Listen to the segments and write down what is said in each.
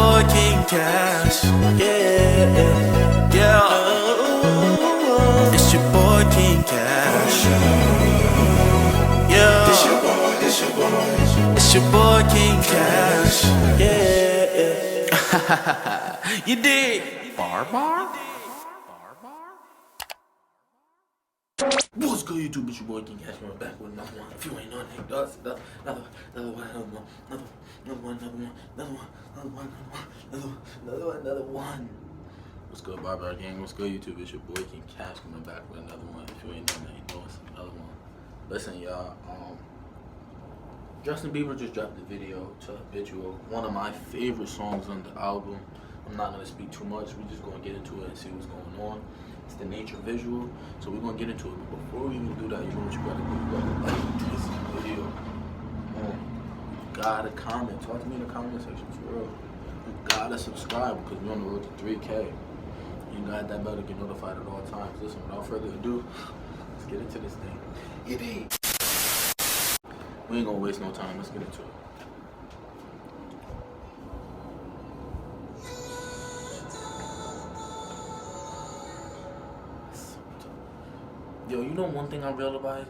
boy Kingggkashhh. Yeah, yeah. It's your boy Kingggkashhh. Yeah. It's your boy Kingggkashhh. Yeah. You dig? Bar. What's good, YouTube? It's your boy Kingggkashhh. We're back with another one. If you ain't know anything, another one. What's good, Bieber gang? What's good, YouTube? It's your boy Kingggkashhh coming back with another one. If you ain't know anything, it's another one. Listen, y'all. Justin Bieber just dropped the video to Habitual, one of my favorite songs on the album. I'm not gonna speak too much. We're just gonna get into it and see what's going on. It's the nature visual, so we're gonna get into it. But before we even do that, you know what you gotta do? You gotta like this video. You gotta comment. Talk to me in the comment section for real. You gotta subscribe because we're on the road to 3K. You got that bell to get notified at all times. Listen, without further ado, let's get into this thing. Yippee! We ain't gonna waste no time. Let's get into it. Yo, you know one thing I realized?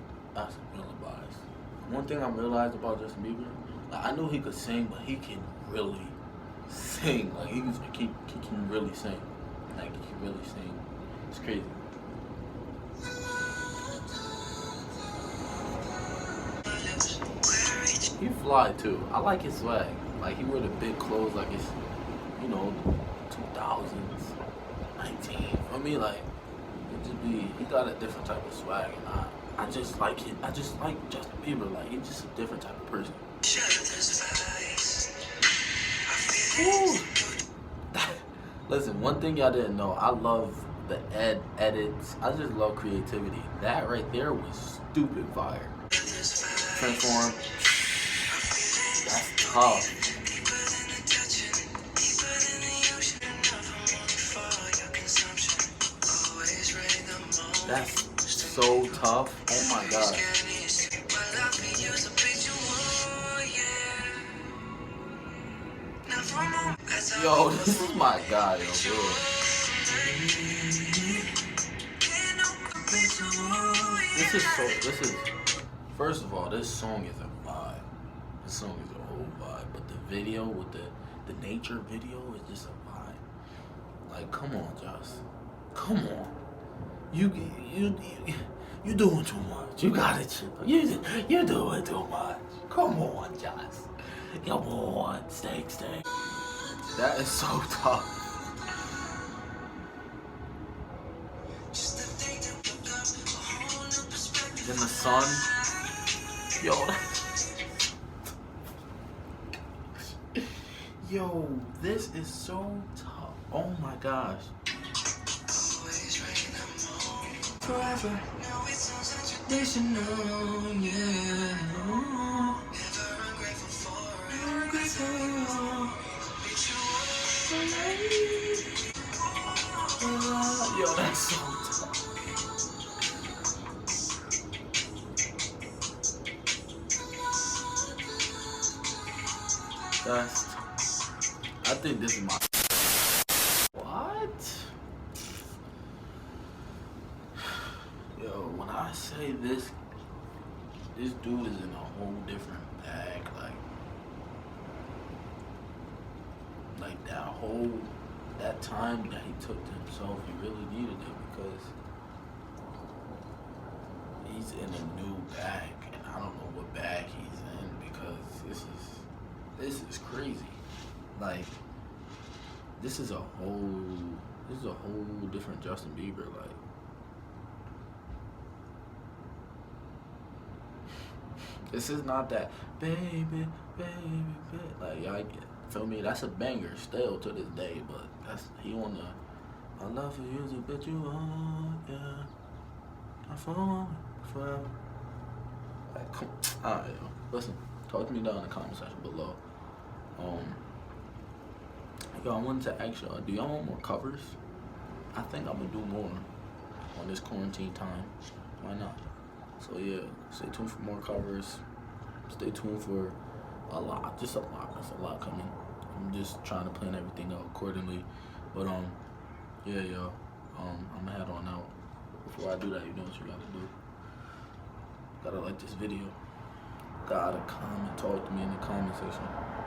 One thing I realized about Justin Bieber, like, I knew he could sing, but he can really sing. Like he can really sing. Like he can really sing. It's crazy. He fly too. I like his swag. Like he wear the big clothes like it's, you know, 2000s, 19. I mean, like he got a different type of swag, and I just like it. I just like Justin Bieber. Like he's just a different type of person. Ooh. Listen, one thing y'all didn't know, I love the edits. I just love creativity. That right there was stupid fire. Transform. That's tough. That's so tough. Oh my god. Yo, this is my guy, yo, bro. This is, first of all, this song is a vibe. This song is a whole vibe. But the video with the nature video is just a vibe. Like, come on, Joss. Come on. You doing too much. You gotta chill. You doing too much. Come on, Joss. Come on, steak. That is so tough. In the sun. Yo, this is so tough. Oh my gosh. Forever. They should know, yeah. Yo, that's so tough. I think this is my. What? Yo, when I say this dude is in a whole different bag. Like that time that he took to himself, he really needed it because he's in a new bag, and I don't know what bag he's in because this is crazy. Like this is a whole different Justin Bieber. Like this is not that baby. Like y'all feel me? That's a banger still to this day, but he on the I love you to bet you on, yeah. I fall forever. Like, come, alright, yo. Listen, talk to me down in the comment section below. Yo, I wanted to ask y'all, do y'all want more covers? I think I'm gonna do more on this quarantine time. Why not? So yeah, stay tuned for more covers. Stay tuned for a lot, just a lot. That's a lot coming. I'm just trying to plan everything out accordingly. But yeah, y'all. I'm gonna head on out. Before I do that, you know what you gotta do. Gotta like this video. Gotta comment, talk to me in the comment section.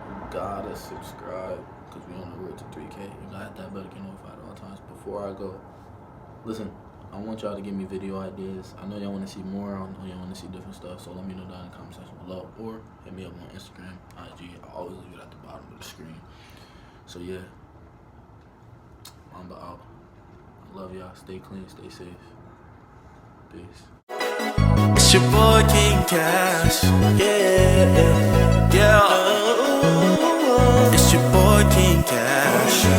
You gotta subscribe, cause we on the road to 3K. You gotta hit that bell to get notified at all times. Before I go, listen, I want y'all to give me video ideas. I know y'all want to see more. I know y'all want to see different stuff. So let me know down in the comment section below, or hit me up on Instagram, IG. I always leave it at the bottom of the screen. So yeah, I'm out. I love y'all. Stay clean. Stay safe. Peace. It's your boy Kingggkashhh, yeah, yeah. It's your boy Kingggkashhh.